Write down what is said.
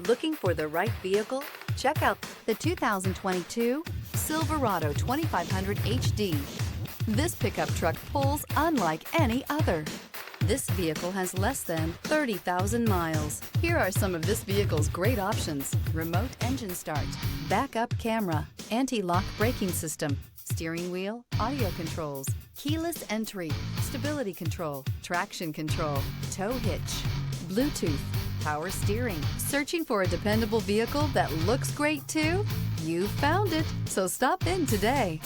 Looking for the right vehicle? Check out the 2022 Silverado 2500HD. This pickup truck pulls unlike any other. This vehicle has less than 30,000 miles. Here are some of this vehicle's great options: remote engine start, backup camera, anti-lock braking system, steering wheel audio controls, keyless entry, stability control, traction control, tow hitch, Bluetooth, power steering. Searching for a dependable vehicle that looks great too? You found it, so stop in today.